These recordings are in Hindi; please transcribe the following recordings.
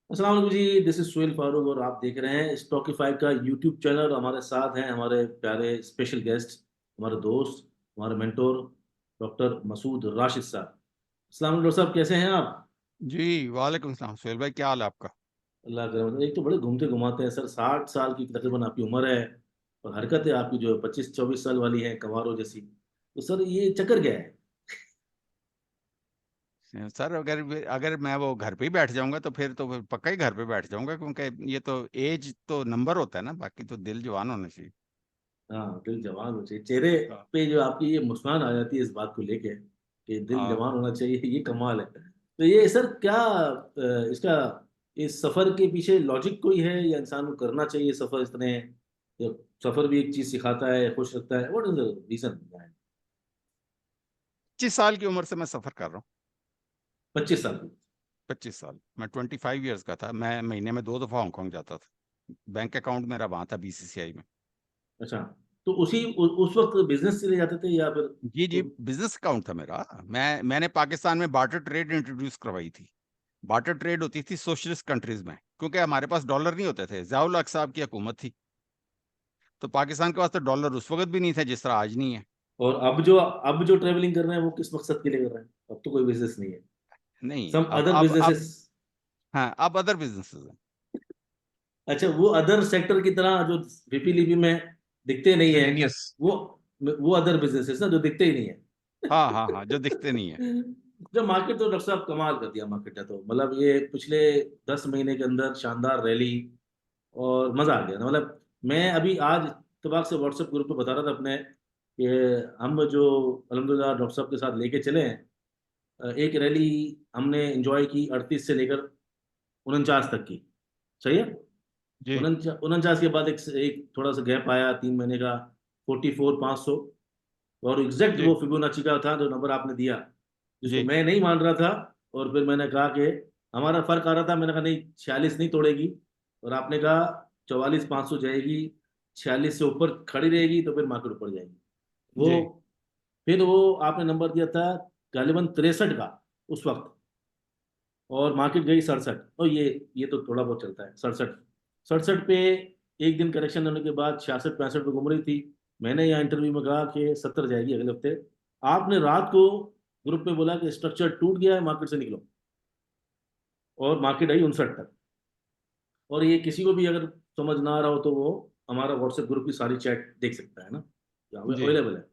अस्सलाम वालेकुम जी, दिस इज सुहेल फारूक और आप देख रहे हैं स्टॉकीफाई का यूट्यूब चैनल। हमारे साथ हैं हमारे प्यारे स्पेशल गेस्ट, हमारे दोस्त, हमारे मेंटोर डॉक्टर मसूद राशिद साहब। अस्सलाम वालेकुम डॉक्टर साहब, कैसे हैं आप? जी, वालेकुम सलाम सोहेल भाई, क्या हाल है आपका? अल्लाह करम। एक तो बड़े घूमते घुमाते हैं सर, 60 साल की तकरीबन आपकी उम्र है और हरकतें आपकी जो 25-24 साल वाली हैं, कंवारों जैसी। तो सर ये चक्कर क्या है? सर अगर मैं वो घर पे ही बैठ जाऊँगा तो फिर पक्का ही घर पे बैठ जाऊँगा, क्योंकि ये तो ऐज तो नंबर होता है ना, बाकी तो दिल जवान होना चाहिए। हाँ, दिल जवान होना चाहिए। चेहरे हाँ। पे जो आपकी ये मुस्कान आ जाती है इस बात को लेके कि दिल हाँ, जवान होना चाहिए, ये कमाल है। तो ये सर क्या इसका इस सफ़र के पीछे लॉजिक कोई है या इंसान को करना चाहिए सफ़र इतने, या सफ़र भी एक चीज़ सिखाता है, खुश रखता है? What is the reason behind? 25 साल की उम्र से मैं सफ़र कर रहा हूँ। 25 साल की। 25 साल। मैं 25 इयर्स का था। मैं महीने में 2 दफ़ा हांगकांग जाता था। बैंक अकाउंट मेरा वहाँ था बीसीसीआई में। अच्छा, तो उस वक़्त बिज़नेस के लिए जाते थे या फिर जी, जी, तो बिज़नेस अकाउंट था मेरा। मैंने पाकिस्तान में बार्टर ट्रेड इंट्रोड्यूस करवाई थी। बार्टर ट्रेड होती थी सोशलिस्ट कंट्रीज़ में, क्योंकि हमारे पास डॉलर नहीं होते थे। ज़िया उल हक साहब की हुकूमत थी। तो पाकिस्तान के पास तो डॉलर उस वक़्त भी नहीं थे जिस तरह आज नहीं है। और अब जो ट्रैवलिंग कर रहे हैं वो किस मकसद के लिए कर रहे हैं? अब तो कोई बिज़नेस नहीं है। नहीं, सम अदर अब बिज़नेसेस। हाँ, अब अदर बिज़नेसेस हैं। अच्छा, वो अदर सेक्टर की तरह जो वीपीलीपी में दिखते नहीं है, मिलेनियस। वो वो अदर बिज़नेसेस ना जो दिखते ही नहीं है। हाँ, हाँ, हाँ, जो दिखते नहीं है। जो मार्केट तो डॉक्टर साहब कमाल कर दिया मार्केट ने तो। मतलब ये पिछले 10 महीने के अंदर शानदार रैली और मज़ा आ गया ना। मतलब मैं अभी आज इत्तेफाक से व्हाट्सएप ग्रुप पे बता रहा था अपने कि हम जो अल्हम्दुलिल्लाह डॉक्टर साहब के साथ लेके चले हैं, एक रैली हमने एन्जॉय की 38 से लेकर 49 तक की। सही है? जी, 49 के बाद एक थोड़ा-सा गैप आया 3 महीने का, 44 500 और एग्ज़ैक्ट वो जी, फिबोनाची का था जो नंबर आपने दिया, जिसको जी, मैं नहीं मान रहा था। और फिर मैंने कहा कि हमारा फ़र्क आ रहा था, मैंने कहा नहीं 46 नहीं तोड़ेगी, और आपने कहा 44 500 जाएगी, 46 से ऊपर खड़ी रहेगी तो फिर मार्केट ऊपर जाएगी। वो जी, फिर वो आपने नंबर दिया था गालिबन 63 का उस वक़्त, और मार्केट गई 67, और ये तो थोड़ा बहुत चलता है 67। 67 पे एक दिन करेक्शन होने के बाद 66-65 पे घूम रही थी। मैंने यहाँ इंटरव्यू में कहा कि 70 जाएगी अगले हफ्ते। आपने रात को ग्रुप में बोला कि स्ट्रक्चर टूट गया है, मार्केट से निकलो, और मार्केट आई 59 तक। और ये किसी को भी अगर समझ ना आ रहा हो तो वो हमारा व्हाट्सएप ग्रुप की सारी चैट देख सकता है ना, जी, अवेलेबल है।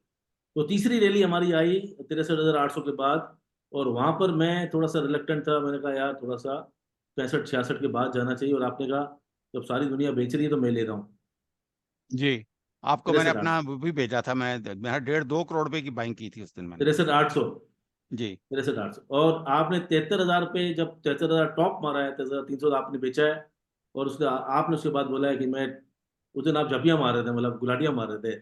तो तीसरी रैली हमारी आई 63,800 के बाद, और वहाँ पर मैं थोड़ा-सा रिलक्टेंट था। मैंने कहा यार थोड़ा-सा 65-66 के बाद जाना चाहिए, और आपने कहा जब सारी दुनिया बेच रही है तो मैं ले रहा हूँ। जी। आपको मैंने अपना 63,800, वो भी भेजा था। मेरा डेढ़ 2 करोड़ रुपए की बाइंग की थी उस दिन मैंने। 63,800, जी, 63,800, और आपने 73,000 पे जब 73,000 टॉप मारा है, 73,300 आपने बेचा है। और आपने उसके बाद बोला है कि मैं उस दिन आप झपियाँ मार रहे थे, मतलब गुलाटियाँ मार रहे थे।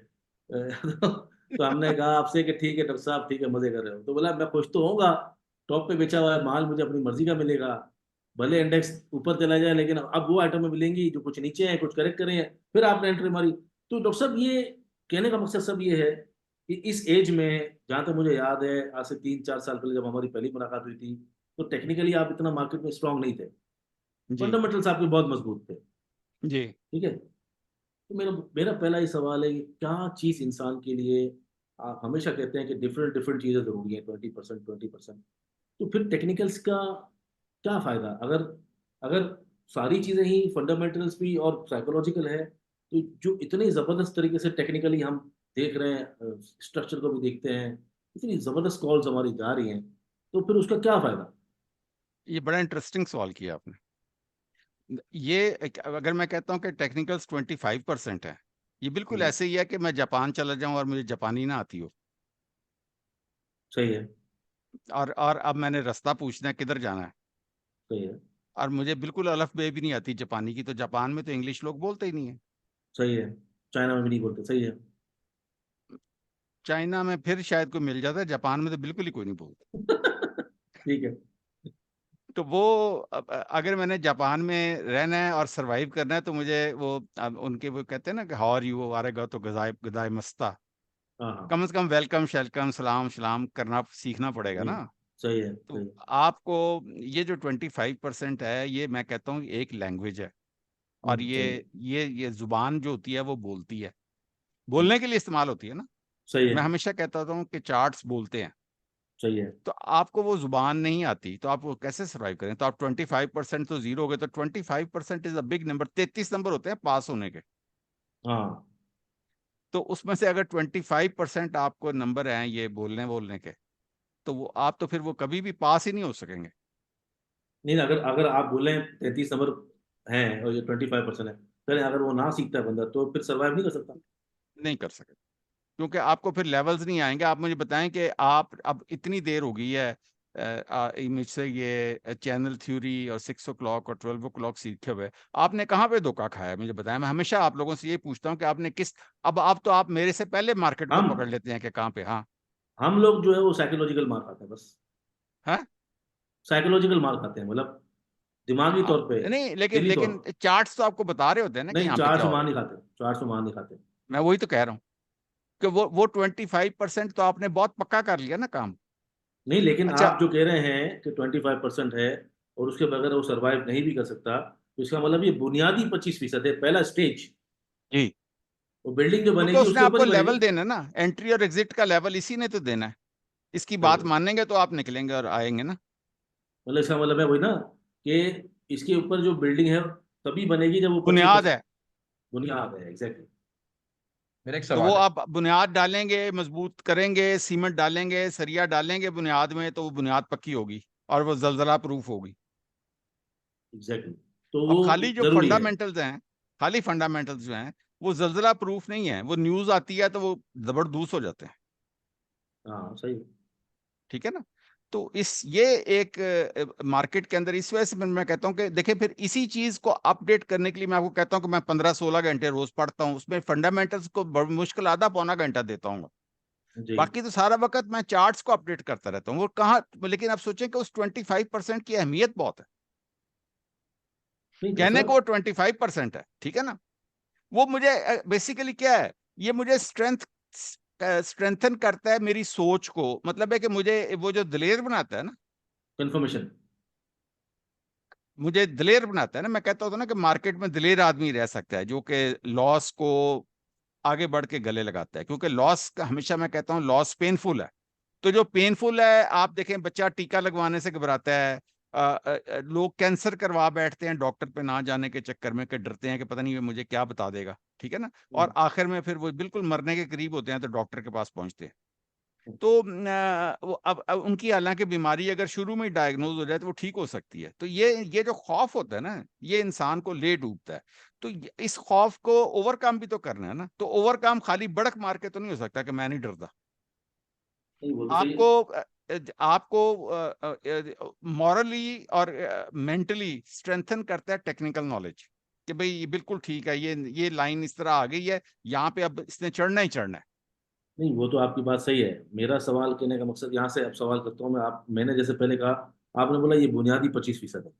तो हमने कहा आपसे कि ठीक है डॉक्टर साहब, ठीक है, मज़े कर रहे हो। तो बोला मैं खुश तो होऊँगा, टॉप पे बेचा हुआ है माल, मुझे अपनी मर्ज़ी का मिलेगा। भले इंडेक्स ऊपर चला जाए, लेकिन अब वो आइटमें मिलेंगी जो कुछ नीचे हैं, कुछ करेक्ट करे हैं। फिर आपने एंट्री मारी। तो डॉक्टर साहब ये कहने का मकसद सब ये है कि इस एज में, जहाँ तक मुझे याद है, आज से 3-4 साल पहले जब हमारी पहली मुलाकात हुई थी, तो टेक्निकली आप इतना मार्केट में स्ट्रॉन्ग नहीं थे। जी, फंडामेंटल्स आपके बहुत मज़बूत थे। जी। ठीक है? तो मेरा मेरा पहला ये सवाल है कि क्या चीज़ इंसान के लिए, आप हमेशा कहते हैं कि डिफरेंट डिफरेंट चीज़ें ज़रूरी हैं, 20% 20%। तो फिर टेक्निकल्स का क्या फ़ायदा? अगर अगर सारी चीज़ें ही फंडामेंटल्स भी और साइकोलॉजिकल है, तो जो इतनी ज़बरदस्त तरीके से टेक्निकली हम देख रहे हैं, स्ट्रक्चर को भी देखते हैं, इतनी ज़बरदस्त कॉल्स हमारी जा रही हैं, तो फिर उसका क्या फ़ायदा? ये बड़ा इंटरेस्टिंग सवाल किया आपने। ये अगर मैं कहता हूँ कि टेक्निकल्स 25% है, ये बिल्कुल हुँ, ऐसे ही है कि मैं जापान चला जाऊँ और मुझे जापानी ना आती हो, सही है, और अब मैंने रास्ता पूछना है किधर जाना है, सही है, और मुझे बिल्कुल अलफ़-बे भी नहीं आती जापानी की, तो जापान में तो इंग्लिश लोग बोलते ही नहीं है। सही है। चाइना में भी नहीं बोलते, सही है। चाइना में फिर शायद कोई मिल जाता है, जापान में तो बिल्कुल ही कोई नहीं बोलता। ठीक है, तो वो अगर मैंने जापान में रहना है और सर्वाइव करना है, तो मुझे वो उनके वो कहते हैं ना कि हाउ आर यू, आरेगा तो गज़ाए गदाई मस्ता। हाँ, हाँ। कम से कम वेलकम, शेलकम, सलाम, सलाम करना सीखना पड़ेगा जी, ना। सही है, तो सही है। आपको ये जो 25% है, ये मैं कहता हूँ एक लैंग्वेज है। और सही है, ये जुबान जो होती है वो बोलती है, बोलने के लिए इस्तेमाल होती है ना। सही है, मैं हमेशा कहता हूँ कि चार्ट्स बोलते हैं। सही है। तो आपको वो जुबान नहीं आती तो आप वो कैसे सर्वाइव करें? तो आप 25% तो जीरो हो गए, तो 25% is a big number. 33 number होते हैं पास होने के। हाँ। तो उसमें से अगर 25% आपको नंबर हैं ये बोलने बोलने के, तो वो आप तो फिर वो कभी भी पास ही नहीं हो सकेंगे। नहीं, अगर अगर आप बोले 33 नंबर हैं और ये 25% है, चले अगर वो ना सीखता है बंदा तो फिर सर्वाइव नहीं कर सकता। नहीं कर सके, क्योंकि आपको फिर लेवल्स नहीं आएंगे। आप मुझे बताएं कि आप अब इतनी देर हो गई है मुझसे ये चैनल थ्योरी और 6 o'clock और 12 o'clock सीखे हुए, आपने कहाँ पे धोखा खाया है? मुझे बताएं। मैं हमेशा आप लोगों से ये पूछता हूँ कि आपने किस, अब आप तो आप मेरे से पहले मार्केट को हम पकड़ लेते हैं कि कहाँ पे। हाँ। हम लोग जो है वो साइकोलॉजिकल मार खाते हैं बस। हाँ। साइकोलॉजिकल मार खाते हैं, मतलब दिमागी तौर पे, नहीं, लेकिन दिली तौर लेकिन पे। चार्ट्स तो आपको बता रहे होते हैं ना कि नहीं, यहाँ पे चार क्या सौ हो मान रहा है। नहीं खाते, 400 मान नहीं खाते। मैं वही तो कह रहा हूँ कि वो 25% तो आपने बहुत पक्का कर लिया ना काम। नहीं, लेकिन अच्छा। आप जो कह रहे हैं कि 25% है और उसके बगैर वो सरवाइव नहीं भी कर सकता, तो इसका मतलब ये बुनियादी 25% है, पहला स्टेज। जी। वो बिल्डिंग जो क्योंकि बनेगी उसने उसके ऊपर आपको ही बनेगी लेवल ना। देना ना, एंट्री और एग्जिट का लेवल इसी ने तो देना है। इसकी सही बात है। मानेंगे तो आप निकलेंगे और आएंगे ना। मतलब इसका मतलब है वही ना, कि इसके ऊपर जो बिल्डिंग है तभी बनेगी जब वो पच्चीस बुनियाद परसेंट है। बुनियाद है, एग्जैक्टली। मेरा एक तो वो सवाल है। आप बुनियाद डालेंगे, मजबूत करेंगे, सीमेंट डालेंगे, सरिया डालेंगे बुनियाद में, तो वो बुनियाद पक्की होगी और वो जलजला प्रूफ होगी। एग्जैक्टली, तो अब वो खाली जो जरूरी है। फंडामेंटल्स हैं, खाली फंडामेंटल्स जो हैं, वो जलजला प्रूफ नहीं है। वो न्यूज आती है तो वो जबरदस्त हो जाते हैं। हाँ, सही है। ठीक है ना। तो इस ये एक मार्केट के अंदर इस वजह से मैं कहता हूँ कि देखिए, फिर इसी चीज को अपडेट करने के लिए मैं आपको कहता हूँ कि मैं 15-16 घंटे रोज पढ़ता हूँ। उसमें फंडामेंटल्स को बड़ी मुश्किल आधा पौना घंटा देता हूँ। जी। बाकी तो सारा वक्त मैं चार्ट्स को अपडेट करता रहता हूँ। वो कहाँ, लेकिन आप सोचें कि उस 25% की अहमियत बहुत है। नहीं तो कहने सर। को वो 25% है, ठीक है ना। वो मुझे बेसिकली क्या है, ये मुझे स्ट्रेंथन करता है मेरी सोच को। मतलब है कि मुझे वो जो दिलेर बनाता है ना, कंफर्मेशन। मुझे दिलेर बनाता है ना। मैं कहता हूँ ना कि मार्केट में दिलेर आदमी रह सकता है जो कि लॉस को आगे बढ़ के गले लगाता है। क्योंकि लॉस का हमेशा मैं कहता हूँ लॉस पेनफुल है। तो जो पेनफुल है, आप देखें बच्चा टीका लगवाने से घबराता है, लोग कैंसर करवा बैठते हैं डॉक्टर पे ना जाने के चक्कर में, कि डरते हैं कि पता नहीं ये मुझे क्या बता देगा। ठीक है ना। और आखिर में फिर वो बिल्कुल मरने के करीब होते हैं तो डॉक्टर के पास पहुंचते हैं। तो वो अब उनकी हालांकि बीमारी अगर शुरू में डायग्नोज हो जाए तो वो ठीक हो सकती है। तो ये जो खौफ होता है ना, ये इंसान को ले डूबता है। तो इस खौफ को ओवरकम भी तो करना है ना। तो ओवरकम खाली बढ़क मार के तो नहीं हो सकता कि मैं नहीं डरता। नहीं, वो तो सही है। आपको आपको मॉरली और मेंटली स्ट्रेंथन करता है टेक्निकल नॉलेज, कि भाई ये बिल्कुल ठीक है, ये लाइन इस तरह आ गई है, यहाँ पे अब इसने चढ़ना ही चढ़ना है। नहीं, वो तो आपकी बात सही है। मेरा सवाल कहने का मकसद यहाँ से अब सवाल करता हूँ मैं, आप मैंने जैसे पहले कहा, आपने बोला ये बुनियादी 25% है,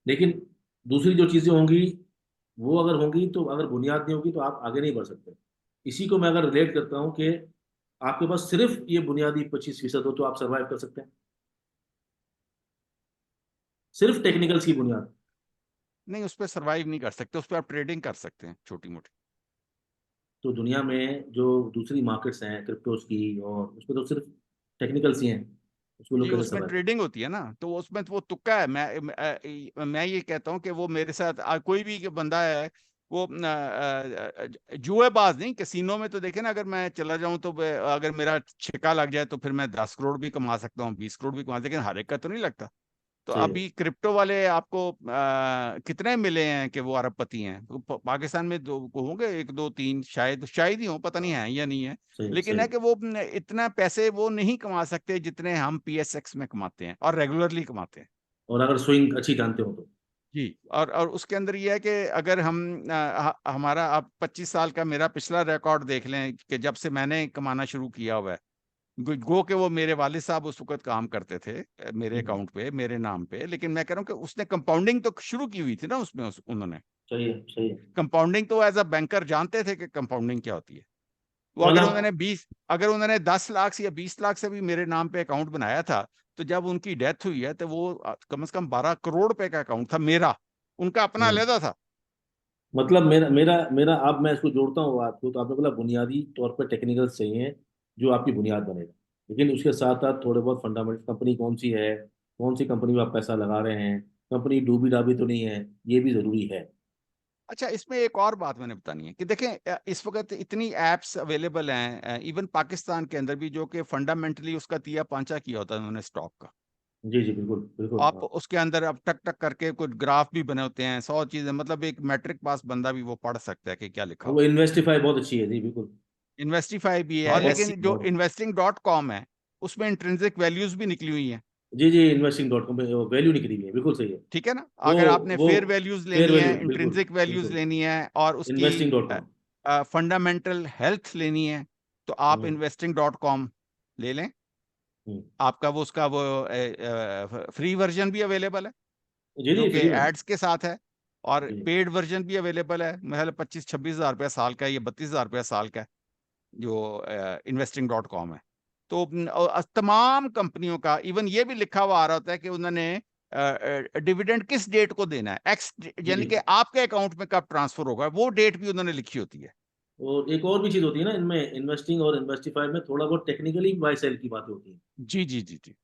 लेकिन दूसरी जो चीजें होंगी वो अगर होंगी तो, अगर बुनियाद नहीं होगी तो आप आगे नहीं बढ़ सकते। इसी को मैं अगर रिलेट करता हूँ कि आपके पास सिर्फ ये बुनियादी 25% हो तो आप सर्वाइव कर सकते हैं, सिर्फ टेक्निकल्स की बुनियाद। नहीं, उस पर सर्वाइव नहीं कर सकते। उस पर आप ट्रेडिंग कर सकते हैं छोटी मोटी। तो दुनिया में जो दूसरी मार्केट्स हैं क्रिप्टोज की, और उसमें तो सिर्फ टेक्निकल्स ही हैं, उसको लोग जी, कैसे उसमें सर्वाइव करें? ट्रेडिंग होती है ना, तो उसमें तो वो तुक्का है। मैं ये कहता हूँ कि वो मेरे साथ कोई भी बंदा है, वो जुएबाज नहीं, कैसीनो में तो देखे ना, अगर मैं चला जाऊं तो अगर मेरा छिक्का लग जाए तो फिर मैं 10 करोड़ भी कमा सकता हूँ, 20 करोड़ भी कमा, लेकिन हर एक का तो नहीं लगता। तो सही है। अभी क्रिप्टो वाले आपको कितने मिले हैं कि वो अरबपति हैं? तो पाकिस्तान में दो को होंगे, एक दो तीन, शायद ही हो, पता नहीं है या नहीं है। सही लेकिन सही। है कि वो इतना पैसे वो नहीं कमा सकते जितने हम PSX में कमाते हैं और रेगुलरली कमाते हैं। और अगर स्विंग अच्छी जानते हो तो। जी। और उसके अंदर ये है कि अगर हम हमारा आप 25 साल का मेरा पिछला रिकॉर्ड देख लें कि जब से मैंने कमाना शुरू किया हुआ है, गो के वो मेरे वालिद साहब उस वक्त काम करते थे मेरे हम्म, अकाउंट पे, मेरे नाम पे। लेकिन मैं कह रहा हूँ कि उसने कंपाउंडिंग तो शुरू की हुई थी ना उसमें, उन्होंने सही है, सही है। कंपाउंडिंग तो एज अ बैंकर जानते थे कि कंपाउंडिंग क्या होती है। वो अगर मतलब अगर उन्होंने 10 लाख से या 20 लाख से भी मेरे नाम पे अकाउंट बनाया था, तो जब उनकी डेथ हुई है तो वो कम से कम 12 करोड़ रुपए का अकाउंट था मेरा, उनका अपना हम्म, अलहदा था। मतलब मेरा मेरा मेरा अब मैं इसको जोड़ता हूँ बात को, तो आपने बोला बुनियादी तौर पर टेक्निकल्स चाहिए जो आपकी बुनियाद बनेगा, लेकिन उसके साथ साथ थोड़े बहुत फंडामेंटल, कंपनी कौन सी है, कौन सी कंपनी में आप पैसा लगा रहे हैं, कंपनी डूबी डाबी तो नहीं है, ये भी जरूरी है। अच्छा, इसमें एक और बात मैंने बतानी है कि देखें, इस वक्त इतनी एप्स अवेलेबल हैं, इवन पाकिस्तान के अंदर भी, जो कि फंडामेंटली उसका तिया पांचा किया होता है उन्होंने स्टॉक का। जी जी बिल्कुल बिल्कुल, आप हाँ। उसके अंदर अब टक टक करके कुछ ग्राफ भी बने होते हैं, 100 चीजें, मतलब एक मैट्रिक पास बंदा भी वो पढ़ सकता है कि क्या लिखा वो हुआ है। इन्वेस्टिफाई बहुत अच्छी है जी, बिल्कुल। इन्वेस्टिफाई भी है, और बहुत लेकिन जो बहुत। इन्वेस्टिंग डॉट कॉम है उसमें इंट्रिंसिक वैल्यूज भी निकली हुई हैं। जी जी, इन्वेस्टिंग.com पे वैल्यू निकली हुई है, बिल्कुल सही है। ठीक है ना? वो अगर आपने वो फेयर वैल्यूज फेयर लेनी है, वैल्यू, बिल्कुल इंट्रिंसिक वैल्यूज बिल्कुल। लेनी है, और उसकी इन्वेस्टिंग.com। फंडामेंटल हेल्थ लेनी है, तो आप हम्म इन्वेस्टिंग डॉट कॉम ले लें। हम्म। आपका वो उसका वो फ्री वर्जन भी अवेलेबल है जी जो जी, कि फ्री में। एड्स के साथ है, और जी पेड वर्जन भी अवेलेबल है, मतलब 25-26 हज़ार रुपया साल का है, या 32 हज़ार रुपया साल का है, जो इन्वेस्टिंग डॉट कॉम है। तो तमाम कंपनियों का इवन ये भी लिखा हुआ आ रहा होता है कि उन्होंने डिविडेंड किस डेट को देना है, एक्स, जी यानी जी। कि आपके अकाउंट में कब ट्रांसफर होगा, वो डेट भी उन्होंने लिखी होती है। और एक और भी चीज होती है ना इनमें, इन्वेस्टिंग और इन्वेस्टिफाई में थोड़ा बहुत टेक्निकली बाय सेल की बातें होती हैं। जी जी जी जी।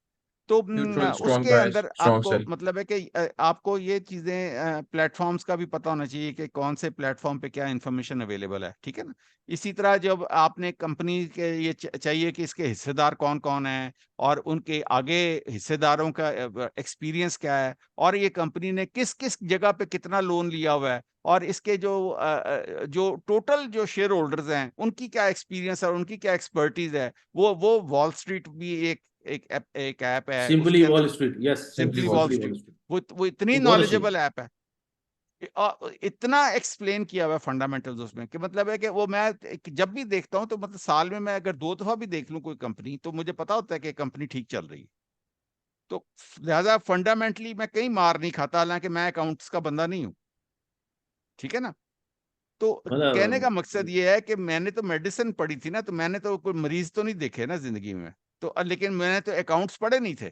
तो न्यूट्रल, स्ट्रॉन्ग उसके बाय, अंदर स्ट्रॉन्ग आपको सेल। मतलब है कि आपको ये चीजें, प्लेटफॉर्म्स का भी पता होना चाहिए कि कौन से प्लेटफॉर्म पे क्या इंफॉर्मेशन अवेलेबल है, ठीक है ना? इसी तरह जब आपने कंपनी के ये चाहिए कि इसके हिस्सेदार कौन कौन है, और उनके आगे हिस्सेदारों का एक्सपीरियंस क्या है, और ये कंपनी ने किस किस जगह पे कितना लोन लिया हुआ है, और इसके जो टोटल जो शेयर होल्डर्स हैं उनकी क्या एक्सपीरियंस है और उनकी क्या एक्सपर्टीज है, वो वॉल स्ट्रीट भी एक ऐप है सिंपली उसके वॉल अंदर, street, yes, simply simply wall wall simply street. Wall street. Street. वो इतनी वो बहुत अच्छी है। नॉलेजेबल ऐप है, इतना एक्सप्लेन किया हुआ है फंडामेंटल्स उसमें, कि मतलब है कि वो मैं जब भी देखता हूँ तो मतलब साल में मैं अगर 2 दफा भी देख लूँ कोई कंपनी, तो मुझे पता होता है कि कंपनी ठीक चल रही है। तो लिहाजा फंडामेंटली मैं कहीं मार नहीं खाता, हालांकि मैं अकाउंट्स का बंदा नहीं हूँ, ठीक है ना? तो कहने का मकसद मतलब ये है कि मैंने तो मेडिसिन पढ़ी थी ना, तो मैंने तो कोई मरीज तो नहीं देखे ना जिंदगी में, तो लेकिन मैंने तो अकाउंट्स पढ़े नहीं थे,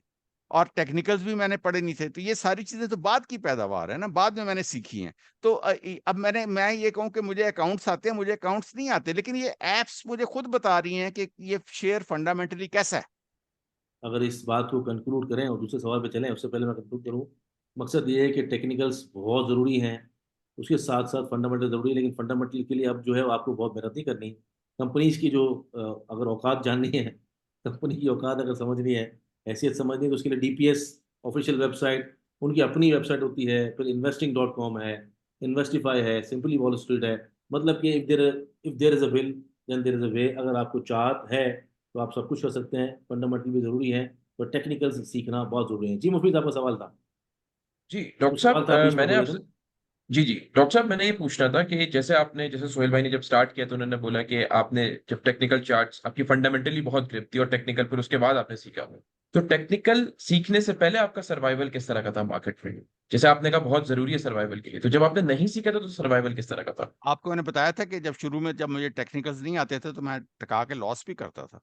और टेक्निकल्स भी मैंने पढ़े नहीं थे, तो ये सारी चीजें तो बाद की पैदावार है ना, बाद में मैंने सीखी हैं। तो अब मैं ये कहूं कि मुझे अकाउंट्स आते हैं, मुझे अकाउंट्स नहीं आते, लेकिन ये एप्स मुझे खुद बता रही हैं कि ये शेयर फंडामेंटली कैसा है। अगर इस बात को कंक्लूड करें और दूसरे सवाल पे चलें, उससे पहले मैं कंक्लूड करूं, मकसद ये है कि टेक्निकल्स बहुत ज़रूरी हैं, उसके साथ साथ फंडामेंटल ज़रूरी है, लेकिन फंडामेंटल के लिए अब जो है वो आपको बहुत मेहनत नहीं करनी। कंपनीज की जो अगर औकात जाननी है, कंपनी की औकात अगर समझनी है, हैसियत समझनी है, तो उसके लिए डीपीएस ऑफिशियल वेबसाइट, उनकी अपनी वेबसाइट होती है, फिर इन्वेस्टिंग.com है, इन्वेस्टिफाई है, सिंपली वॉल स्ट्रीट है। मतलब कि if there is a will then there is a way, अगर आपको चाहत है तो आप सब कुछ कर सकते हैं। फंडामेंटल भी जरूरी है, तो टेक्निकल सीखना बहुत जरूरी है। जी मुफीद, आपका सवाल था, जी डॉक्टर कुछ सवाल साहब, था, बीच में मैंने बोले थे आपसे, ना। जी जी डॉक्टर साहब, मैंने ये पूछना था कि जैसे सोहेल भाई ने जब स्टार्ट किया तो उन्होंने बोला कि आपने जब टेक्निकल चार्ट्स आपकी फंडामेंटली बहुत ग्रिप थी, और टेक्निकल फिर उसके बाद आपने सीखा। तो टेक्निकल सीखने से पहले आपका सर्वाइवल किस तरह का था मार्केट में? जैसे आपने कहा बहुत जरूरी है सर्वाइवल के लिए, तो जब आपने नहीं सीखा था तो सर्वाइवल किस तरह का था? आपको मैंने बताया था कि जब शुरू में जब मुझे टेक्निकल्स नहीं आते थे तो मैं टका के लॉस भी करता था।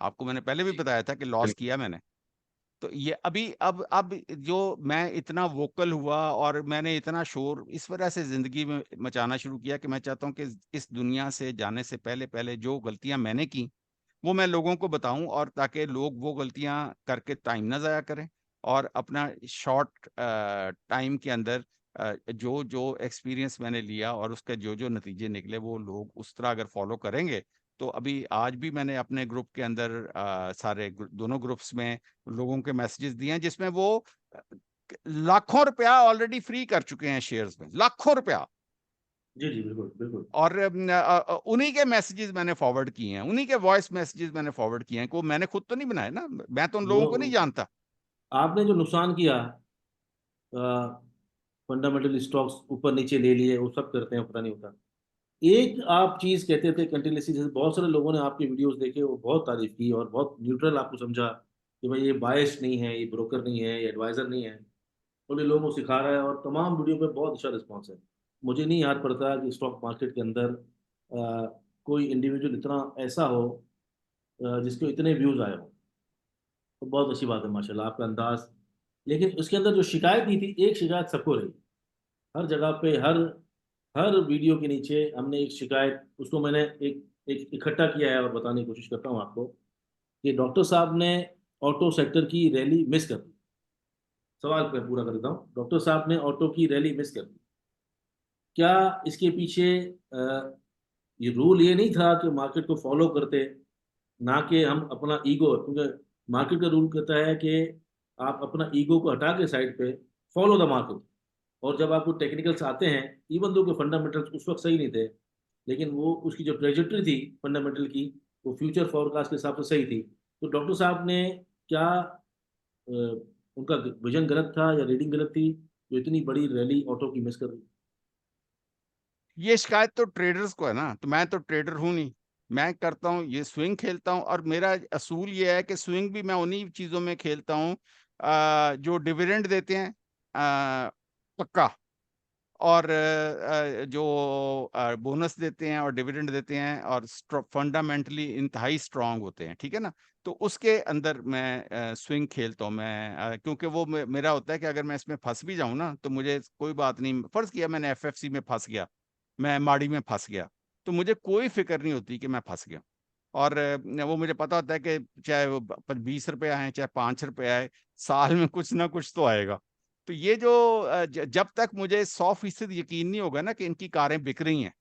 आपको मैंने पहले भी जी बताया था कि लॉस बिल्कुल। किया मैंने। तो ये अभी अब जो मैं इतना वोकल हुआ और मैंने इतना शोर इस वजह से जिंदगी में मचाना शुरू किया कि मैं चाहता हूं कि इस दुनिया से जाने से पहले पहले जो गलतियां मैंने की वो मैं लोगों को बताऊं, और ताकि लोग वो गलतियां करके टाइम ना जाया करें, और अपना शॉर्ट टाइम के अंदर जो जो एक्सपीरियंस मैंने लिया और उसके जो जो नतीजे निकले वो लोग उस तरह अगर फॉलो करेंगे। तो अभी आज भी मैंने अपने ग्रुप के अंदर दोनों ग्रुप्स में लोगों के मैसेजेस दिए हैं, जिसमें वो अ, लाखों रुपया ऑलरेडी फ्री कर चुके हैं शेयर्स में, लाखों रुपया। जी जी बिल्कुल बिल्कुल। और उन्हीं के मैसेजेस मैंने फॉरवर्ड किए हैं, उन्हीं के वॉइस मैसेजेस मैंने फॉरवर्ड किए हैं, को मैंने खुद तो नहीं बनाए ना, मैं तो उन वो लोगों को नहीं जानता। आपने जो नुकसान किया, फंडामेंटल स्टॉक्स ऊपर नीचे ले लिए, वो सब करते हैं, पता नहीं होता। एक आप चीज कहते थे कंटिन्यूसली, जैसे बहुत सारे लोगों ने आपके वीडियोस देखे, वो बहुत तारीफ की और बहुत न्यूट्रल आपको समझा कि भाई ये बायस नहीं है, ये ब्रोकर नहीं है, ये एडवाइजर नहीं है, और ये लोगों को सिखा रहा है, और तमाम वीडियो पे बहुत अच्छा रिस्पॉन्स है। मुझे नहीं याद पड़ता कि स्टॉक मार्केट के अंदर कोई इंडिविजुअल इतना ऐसा हो जिसके इतने व्यूज आए हो, तो बहुत अच्छी बात है माशाल्लाह आपका अंदाज। लेकिन उसके अंदर जो शिकायत दी थी, एक शिकायत सबको रही, हर जगह पे, हर हर वीडियो के नीचे हमने एक शिकायत, उसको मैंने एक एक इकट्ठा किया है और बताने की कोशिश करता हूँ आपको, कि डॉक्टर साहब ने ऑटो सेक्टर की रैली मिस कर दी। सवाल पे पूरा कर देता हूँ, डॉक्टर साहब ने ऑटो की रैली मिस कर दी। क्या इसके पीछे ये रूल ये नहीं था कि मार्केट को फॉलो करते, ना कि हम अपना ईगो, क्योंकि मार्केट का रूल कहता है कि आप अपना ईगो को हटा के साइड पे फॉलो द मार्केट। और जब आपको टेक्निकल्स आते हैं, इवन दो के फंडामेंटल्स उस वक्त सही नहीं थे, लेकिन वो उसकी जो ट्रेजेक्टरी थी फंडामेंटल की, वो फ्यूचर फोरकास्ट के हिसाब से सही थी। तो डॉक्टर साहब ने क्या उनका विजन गलत था या रीडिंग गलत थी, जो इतनी बड़ी रैली ऑटो की मिस कर दी? ये शिकायत तो ट्रेडर्स को है ना, तो मैं तो ट्रेडर हूं नहीं। मैं करता हूँ ये स्विंग खेलता हूँ, और मेरा असूल ये है कि स्विंग भी मैं उन्हीं चीजों में खेलता हूँ जो डिविडेंड देते हैं पक्का, और जो बोनस देते हैं और डिविडेंड देते हैं और फंडामेंटली इंतहाई स्ट्रांग होते हैं, ठीक है ना। तो उसके अंदर मैं स्विंग खेलता हूँ मैं, क्योंकि वो मेरा होता है कि अगर मैं इसमें फंस भी जाऊं ना, तो मुझे कोई बात नहीं। फर्ज किया मैंने एफएफसी में फंस गया, मैं माड़ी में फंस गया, तो मुझे कोई फिक्र नहीं होती कि मैं फंस गया। और वो मुझे पता होता है कि चाहे वो 20 रुपए आए चाहे 5 रुपए आए, साल में कुछ ना कुछ तो आएगा। तो ये जो जब तक मुझे 100% यकीन नहीं होगा ना कि इनकी कारें बिक रही हैं,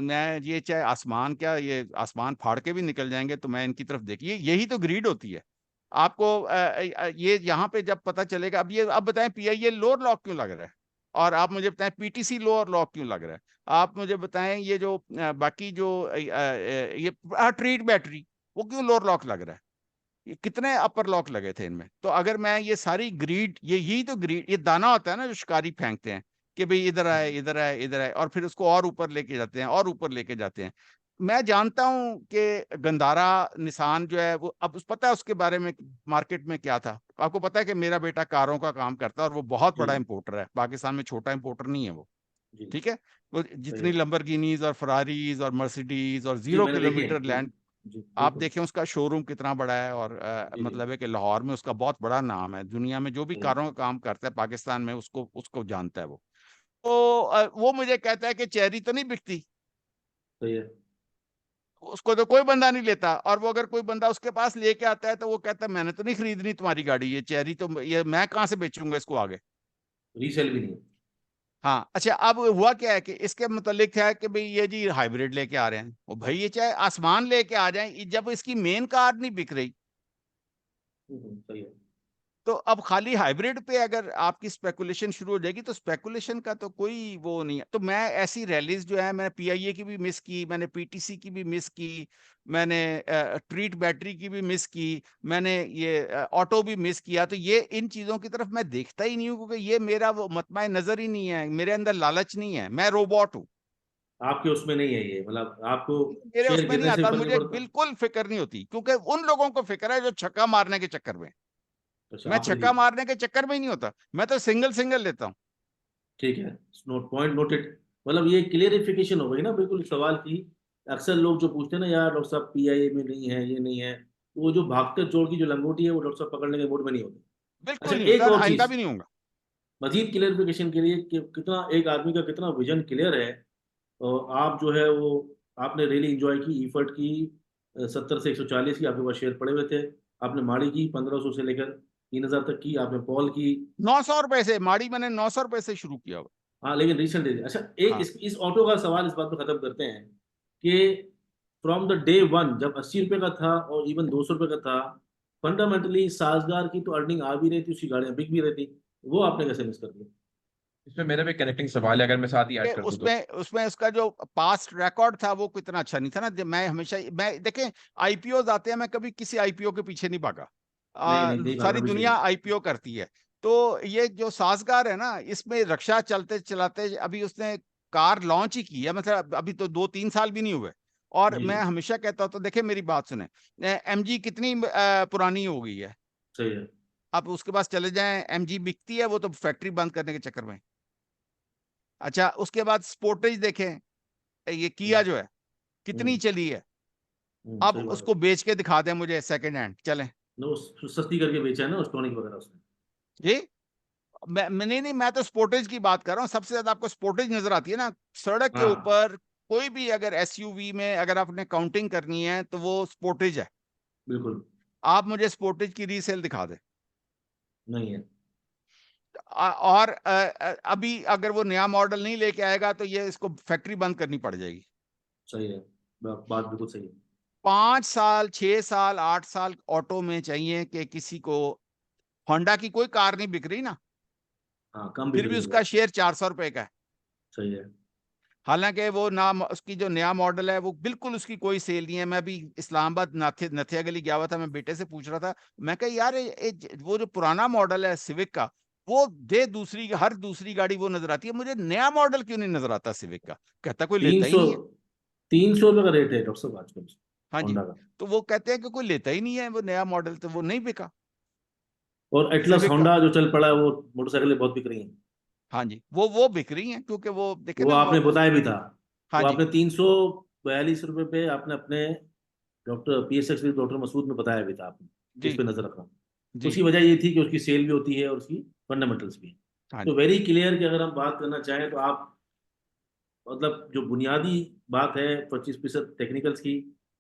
मैं ये चाहे आसमान, क्या ये आसमान फाड़ के भी निकल जाएंगे, तो मैं इनकी तरफ देखिए, यही तो ग्रीड होती है। आपको ये यहाँ पे जब पता चलेगा, अब बताएं पीआईए लोअर लॉक क्यों लग रहा है, और आप मुझे बताएं पीटीसी लोअर लॉक क्यों लग रहा है। आप मुझे बताएं ये जो बाकी जो ये ट्रीट बैटरी, वो क्यों लोअर लॉक लग रहा है। ये कितने अपर लॉक लगे थे इनमें। तो अगर मैं ये सारी ग्रीड, यही तो ग्रीड, ये दाना होता है ना जो शिकारी फेंकते हैं कि भाई इधर आए इधर आए इधर आए, और फिर उसको और ऊपर लेके जाते हैं और ऊपर लेके जाते हैं। मैं जानता हूं कि गंदारा निशान जो है वो, अब पता है उसके बारे में मार्केट में क्या था। आपको पता है कि मेरा बेटा कारों का काम करता है और वो बहुत जी बड़ा इंपोर्टर है, पाकिस्तान में छोटा इंपोर्टर नहीं है वो, जी। ठीक है। वो सही जितनी है। लंबरगिनीज और फरारीज और मर्सिडीज और जी, जीरो मैंने देखी है। किलोमीटर जी लैंड, जी, आप बिल्कुल। देखें उसका शोरूम कितना बड़ा है, और जी जी। मतलब है कि लाहौर में उसका बहुत बड़ा नाम है, दुनिया में जो भी सही है। कारों का काम करता है पाकिस्तान में उसको उसको जानता है वो। तो वो मुझे कहता है कि चेरी तो नहीं बिकती, सही है। उसको तो कोई बंदा नहीं लेता, और वो अगर कोई बंदा उसके पास लेके आता है तो वो कहता है मैंने तो नहीं खरीदनी तुम्हारी गाड़ी, ये चेरी तो ये मैं कहाँ से बेचूंगा इसको आगे। रीसेल भी नहीं है। हाँ अच्छा, अब हुआ क्या है कि इसके मुतालिक है कि भाई ये जी हाइब्रिड लेके आ रहे हैं, वो भाई ये चाहे आसमान लेके आ जाए, जब इसकी मेन कार नहीं बिक रही, सही है। तो अब खाली हाइब्रिड पे अगर आपकी स्पेकुलेशन शुरू हो जाएगी, तो स्पेकुलेशन का तो कोई वो नहीं है। तो मैं ऐसी रैलीज जो है, मैंने पीआईए की भी मिस की, मैंने पीटीसी की भी मिस की, मैंने ट्रीट बैटरी की भी मिस की, मैंने ये ऑटो भी मिस किया। तो ये इन चीजों की तरफ मैं देखता ही नहीं हूँ, क्योंकि ये मेरा वो मतमाय नजर ही नहीं है, मेरे अंदर लालच नहीं है, मैं रोबोट हूँ। आपके उसमें नहीं है ये, मतलब आपको मेरे शेयर उसमें नहीं गिरने से आता, भी और फर्क नहीं मुझे पड़ता? बिल्कुल फिक्र नहीं होती, क्योंकि उन लोगों को फिक्र है जो छक्का मारने के चक्कर में। अच्छा, मैं आपने ली। छक्का मारने के चक्कर में ही नहीं होता, मैं तो सिंगल सिंगल लेता हूँ। ठीक है, नोट पॉइंट नोटेड। मतलब ये क्लियरिफिकेशन हो गई ना बिल्कुल इस सवाल की। अक्सर लोग जो पूछते हैं ना, यार डॉक्टर साहब पीआईए में नहीं है, ये नहीं है, तो वो जो भागते चोर की जो लंगोटी है, वो डॉक्टर साहब पकड़ने के मूड में नहीं होते। अच्छा, बिल्कुल नहीं होता, एक और और आइंदा चीज भी नहीं होगा। मजीद क्लियरिफिकेशन के लिए, कि कितना एक आदमी का कितना विजन क्लियर है। और आप जो है वो, आपने रैली एंजॉय की, ईफर्ट की 70 से 140 की, आपके पास शेयर पड़े हुए थे। आपने माड़ी की 1500 से लेकर 3000 तक की, आपने पॉल की। 900 रुपए से माड़ी मैंने 900 रुपए से शुरू किया हुआ। हाँ, लेकिन रिसेंट। अच्छा, एक हाँ, इस ऑटो का सवाल इस बात पे खत्म करते हैं कि फ्रॉम द डे वन, जब 80 रुपए का था और इवन 200 रुपए का था, फंडामेंटली साजगार की तो अर्निंग आ भी रही थी, उसकी गाड़ियां बिक भी रही थी। वो आपने कैसे मिस कर दिया? इसमें मेरा भी कनेक्टिंग सवाल है, अगर मैं साथ ही ऐड कर दूं तो। उसमें उसमें उसका जो पास्ट रिकॉर्ड था वो कितना अच्छा नहीं था ना। मैं हमेशा, मैं देखें, आईपीओ आते हैं, मैं कभी किसी आईपीओ के पीछे नहीं भागा। नहीं नहीं नहीं भागना सारी भी दुनिया चाहिए। आईपीओ करती है। तो ये जो साजगार है ना, इसमें रक्षा चलते चलाते अभी उसने कार लॉन्च ही की है, मतलब अभी तो 2-3 साल भी नहीं हुए। और जी मैं जी। हमेशा कहता हूँ, तो देखे मेरी बात सुने, एमजी कितनी पुरानी हो गई है। सही है। आप उसके पास चले जाएं, एमजी बिकती है वो तो फैक्ट्री बंद करने के चक्कर में। अच्छा, उसके बाद स्पोर्टेज देखें, ये किया हम्म, जो है, कितनी चली है, अब सही बात उसको बेच के दिखा दें मुझे सेकंड हैंड, चलें है। वो सस्ती करके बेचा है ना उस टॉनिक वगैरह उसने। जी। नहीं, मैं तो स्पोर्टेज की बात कर रहा हूँ। सबसे ज्यादा आपको स्पोर्टेज नजर आती है ना सड़क के हाँ ऊपर, कोई भी अगर एसयूवी में अगर आपने काउंटिंग करनी है तो वो स्पोर्टेज है। बिल्कुल आप मुझे स्पोर्टेज की रीसेल दिखा दे। नहीं है। और अभी अगर वो नया मॉडल नहीं लेके आएगा तो ये इसको फैक्ट्री बंद करनी पड़ जाएगी। सही है, बात बिल्कुल सही है। 5 साल 6 साल 8 साल ऑटो में चाहिए कि किसी को, होंडा की कोई कार नहीं बिक रही ना, हाँ कम बिक फिर भी रही है उसका बहुत। शेयर 400 रुपए का है। सही है। हालांकि वो नाम उसकी जो नया मॉडल है वो बिल्कुल उसकी कोई सेल नहीं है। मैं भी इस्लामाबाद नथिया गली गया हुआ था, मैं बेटे से पूछ रहा था, मैं कहा यार वो जो पुराना मॉडल है सिविक का, वो दे दूसरी, हर दूसरी गाड़ी वो नजर आती है, मुझे नया मॉडल क्यों नहीं नजर आता सिविक का? कहता कोई तीन लेता ही सौ नहीं है। 300 रुपये का रेट है डॉक्टर साहब आजकल हाँ जी, होंडा का। तो वो कहते हैं कि कोई लेता ही नहीं है वो नया मॉडल, तो वो नहीं बिका और एटलस सिविक का। होंडा जो चल पड़ा है वो मोटरसाइकिलें बहुत बिक रही हैं। हाँ जी, वो बिक रही हैं क्योंकि वो देखे वो ना आपने बताया भी था। हाँ वो जी आपने 342 रुपये पे आपने अपने डॉक्टर PSX डॉक्टर मसूद में बताया भी था आपने, जी इस पे नजर रखना। जी। उसकी वजह ये थी कि उसकी सेल भी होती है और उसकी फंडामेंटल्स भी। हाँ तो जी वेरी क्लियर कि अगर हम बात करना चाहें तो आप मतलब जो बुनियादी बात है 25% टेक्निकल्स की,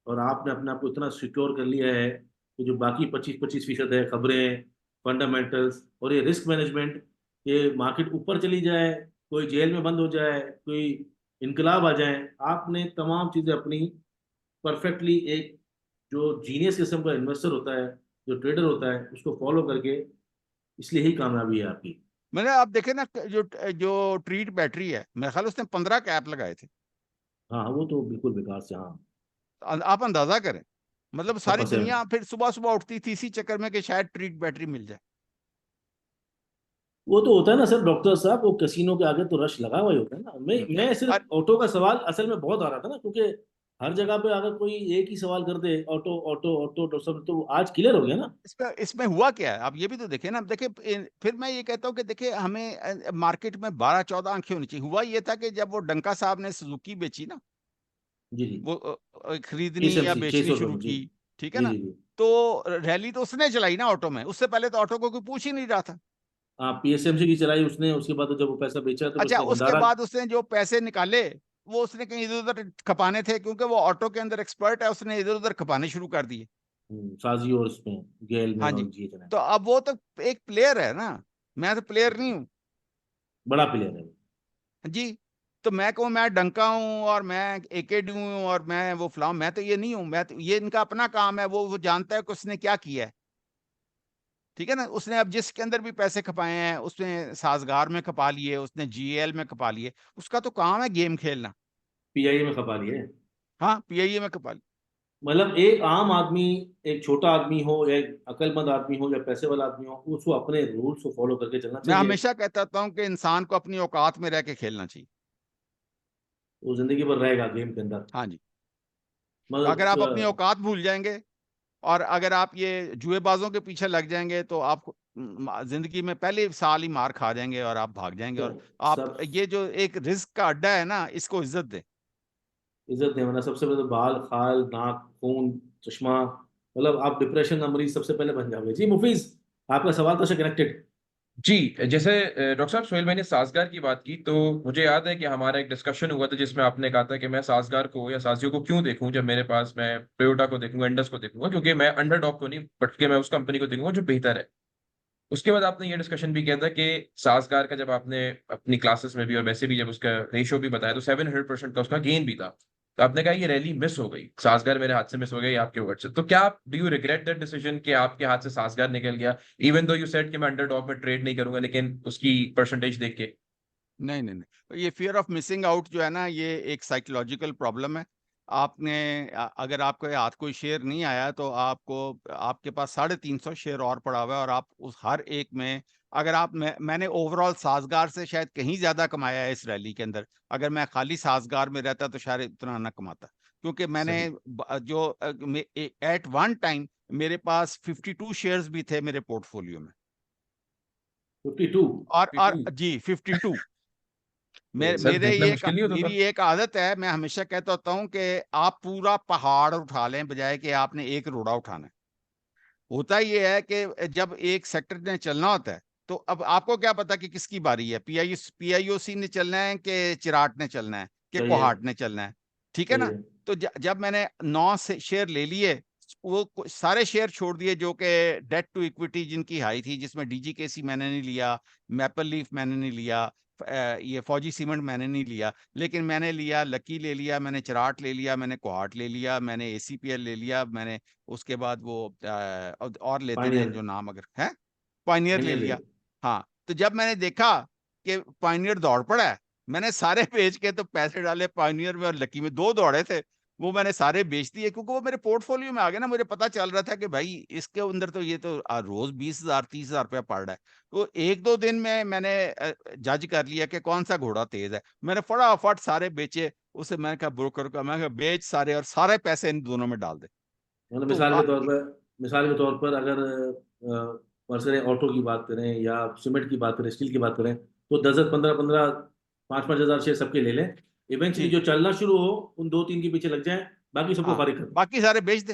और आपने अपने आप को इतना सिक्योर कर लिया है कि जो बाकी 25% है खबरें, फंडामेंटल्स और ये रिस्क मैनेजमेंट, ये मार्केट ऊपर चली जाए, कोई जेल में बंद हो जाए, कोई इनकलाब आ जाए, आपने तमाम चीज़ें अपनी परफेक्टली एक जो जीनियस किस्म का इन्वेस्टर होता है, जो ट्रेडर होता है, उसको फॉलो करके, इसलिए ही कामयाबी है आपकी। मैंने, आप देखे ना जो जो ट्रीट बैटरी है, मेरे ख्याल उसने 15 कैप लगाए थे। हाँ वो तो बिल्कुल बेकार से, हाँ। आप अंदाजा करें, मतलब सारी वापस है। दुनिया फिर सुबह सुबह उठती थी इसी चक्कर में कि शायद ट्रीट बैटरी मिल जाए। वो तो होता है ना सर डॉक्टर साहब, वो कैसीनो के आगे तो रश लगा हुआ ही होता है ना। मैं और सिर्फ ऑटो का सवाल असल में बहुत आ रहा था ना, क्योंकि हर जगह पे अगर कोई एक ही सवाल कर दे ऑटो ऑटो ऑटो डॉक्टर साहब, तो आज क्लियर हो गया ना। इसमें हुआ क्या है, आप ये भी तो देखें ना। देखिए फिर मैं ये कहता हूँ कि देखिए हमें मार्केट में 12-14 आंखें होनी चाहिए। हुआ ये था कि जब वो डंका साहब ने सुजुकी बेची ना, जी जी। वो खरीदनी या TSMC बेचनी 600 रुपये शुरू में, जी। की, ठीक है जी ना, जी जी। तो रैली तो उसने चलाई ना ऑटो में, उससे पहले तो ऑटो को कोई पूछ ही नहीं रहा था। हाँ PSMC की चलाई उसने, उसके बाद तो जब वो पैसा बेचा तो अच्छा, उसने उसके भंडारा। बाद उसने जो पैसे निकाले वो उसने कहीं इधर उधर खपाने थे, क्योंकि वो ऑटो के अंदर एक्सपर्ट है, उसने इधर उधर खपाने शुरू कर दिए। साजी और इसमें गेल में हाँ जी, और जी चला। तो अब वो तो एक प्लेयर है ना, मैं तो प्लेयर नहीं हूँ। बड़ा प्लेयर है वो। जी, तो मैं कहूँ मैं डंका हूँ और मैं एकेडी हूँ और मैं वो फलाऊं, मैं तो ये नहीं हूँ। मैं तो, ये इनका अपना काम है, वो जानता है कि उसने क्या किया है, ठीक है ना। उसने अब जिसके अंदर भी पैसे खपाए हैं, उसने साजगार में खपा लिए, उसने GAL में खपा लिए, उसका तो काम है गेम खेलना। PIA में खपा लिए। हाँ, PIA में खपा लिए। मतलब एक आम आदमी, एक छोटा आदमी हो या एक अक्लमंद आदमी हो या पैसे वाला आदमी हो, उसको अपने रूल्स को फॉलो करके चलना मैं चाहिए। हमेशा कहता हूँ कि इंसान को अपनी औकात में रह के खेलना चाहिए। वो जिंदगी भर रहेगा गेम के अंदर। हाँ जी, अगर आप अपनी मतलब औकात भूल जाएंगे और अगर आप ये जुएबाजों के पीछे लग जाएंगे तो आप जिंदगी में पहले साल ही मार खा जाएंगे और आप भाग जाएंगे। और आप सब ये जो एक रिस्क का अड्डा है ना, इसको इज्जत दें। इज्जत नहीं, वरना सबसे पहले तो बाल खाल नाक खून चश्मा, मतलब आप डिप्रेशन का मरीज सबसे पहले बन जाओगे। जी मुफीज, आपका सवाल तो से कनेक्टेड। जी, जैसे डॉक्टर साहब सोहेल भाई ने साज़गार की बात की, तो मुझे याद है कि हमारा एक डिस्कशन हुआ था जिसमें आपने कहा था कि मैं साज़गार को या साज़ियो को क्यों देखूं, जब मेरे पास मैं टोयोटा को देखूंगा, इंडस को देखूंगा, क्योंकि मैं अंडरडॉग को नहीं बल्कि मैं उस कंपनी को देखूंगा जो बेहतर है। उसके बाद आपने ये डिस्कशन भी किया था कि साज़गार का जब आपने अपनी क्लासेस में भी और वैसे भी जब उसका रेशियो भी बताया तो 700% का उसका गेन भी था। तो आपने कहा ये रैली मिस हो गई, साज़गार मेरे हाथ से मिस हो गई आपके वर्ड से। तो क्या आप do you regret that decision कि आपके हाथ से साज़गार निकल गया, इवन दो यू सेड कि मैं अंडरडॉग में ट्रेड नहीं करूंगा, लेकिन उसकी परसेंटेज देख के? नहीं नहीं नहीं, ये फियर ऑफ मिसिंग आउट जो है ना, ये एक साइकोलॉजिकल प्रॉब्लम है। आपने अगर आपके हाथ कोई शेयर नहीं आया तो आपको, आपके पास 350 शेयर और पड़ा हुआ है, और आप उस हर एक में, अगर आप मैंने ओवरऑल साजगार से शायद कहीं ज्यादा कमाया है इस रैली के अंदर। अगर मैं खाली साजगार में रहता तो शायद इतना ना कमाता, क्योंकि मैंने सही। जो एट वन टाइम मेरे पास 52 शेयर्स भी थे मेरे पोर्टफोलियो में। 52। और 52। जी 52, सर देखना मुश्किल नहीं होता था? मेरी एक आदत है, मैं हमेशा कहता होता हूँ कि आप पूरा पहाड़ उठा लें बजाय कि आपने एक रोड़ा उठाना है। होता ये है कि जब एक सेक्टर ने चलना होता है, तो अब आपको क्या पता कि किसकी बारी है, पीआईओसी ने चलना है कि चिराट ने चलना है कि सही है, कोहाट ने चलना है, ठीक है सही ना? है। तो जब मैंने 9 से शेयर ले लिए, वो सारे शेयर छोड़ दिए जो कि डेट टू इक्विटी जिनकी हाई थी, जिसमें डीजीकेसी मैंने नहीं लिया, मैपल लीफ मैंने नहीं लिया, ये फौजी सीमेंट मैंने नहीं लिया, लेकिन मैंने लिया लकी ले लिया, मैंने चिराट ले लिया, मैंने कोहाट ले लिया, मैंने एसीपीएल ले लिया, मैंने उसके बाद वो और लेते रहें पायनियर, जो नाम अगर है, पायनियर ले पायनियर ले लिया। लो। हाँ, तो जब मैंने देखा कि पायनियर दौड़ पड़ा है, मैंने सारे बेच के तो पैसे डाले पायनियर में और लकी में, 2 दौड़े थे, वो मैंने सारे बेच दिए क्योंकि वो मेरे पोर्टफोलियो में आ गया ना। मुझे पता चल रहा था कि भाई इसके अंदर तो ये तो रोज 20,000 30,000 रुपया पड़ रहा है। तो 1-2 दिन में मैंने जज कर लिया कि कौन सा घोड़ा तेज है, मैंने फटाफट सारे बेचे। उसे मैंने कहा ब्रोकर को, मैं कहा बेच सारे और सारे पैसे इन दोनों में डाल दे। मतलब तो मिसाल के तौर पर अगर पर्सनल ऑटो की बात करें या सीमेंट की बात करें, स्टील की बात करें, तो 10 15 15 5 हजार शेयर सबके ले लें। इवेंचुअली जी जो चलना शुरू हो उन 2 3 के पीछे लग जाएं, बाकी सबको हाँ, फारिग कर दें। बाकी सारे बेच दे।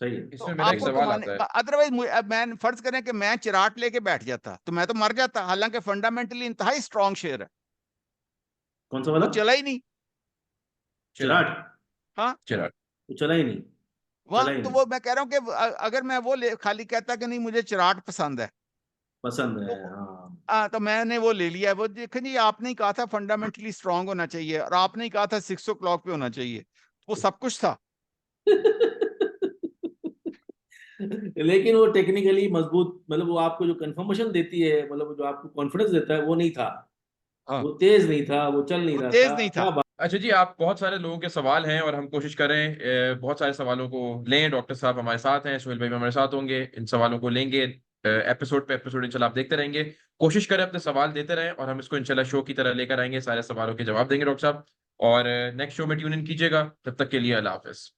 सही है। तो इसमें मेरा एक आपको सवाल कमाने, आता है। अदरवाइज मैं फर्ज करें कि मैं चिराट लेके बैठ जाता तो मैं तो मर जाता, हालांकि फंडामेंटली इंतहाई स्ट्रॉन्ग शेयर है, कौन सा वो वाला? चला ही नहीं। चिराग, चिराग? हाँ, चिराग। वो चला ही नहीं, चला वह ही तो नहीं। वो मैं कह रहा हूँ कि अगर मैं वो खाली कहता कि नहीं मुझे चिराट पसंद है, पसंद है, तो हाँ। तो मैंने वो ले लिया। वो देखें जी, आपने ही कहा था फंडामेंटली स्ट्रांग होना चाहिए और आपने ही कहा था 6 o'clock पे होना चाहिए, वो सब कुछ था। लेकिन वो टेक्निकली मजबूत, मतलब वो आपको जो कंफर्मेशन देती है, मतलब जो आपको कॉन्फिडेंस देता है, वो नहीं था। हाँ, वो तेज नहीं था, वो चल नहीं वो रहा तेज था, नहीं था। क्या बात। अच्छा जी, आप बहुत सारे लोगों के सवाल हैं और हम कोशिश करें बहुत सारे सवालों को लें। डॉक्टर साहब हमारे साथ हैं, सोहेल भाई भी हमारे साथ होंगे, इन सवालों को लेंगे एपिसोड पे एपिसोड इंशाल्लाह आप देखते रहेंगे। कोशिश करें अपने सवाल देते रहें और हम इसको इंशाल्लाह शो की तरह लेकर आएंगे, सारे सवालों के जवाब देंगे डॉक्टर साहब। और नेक्स्ट शो में ट्यून इन कीजिएगा। तब तक के लिए अल्लाह हाफिज।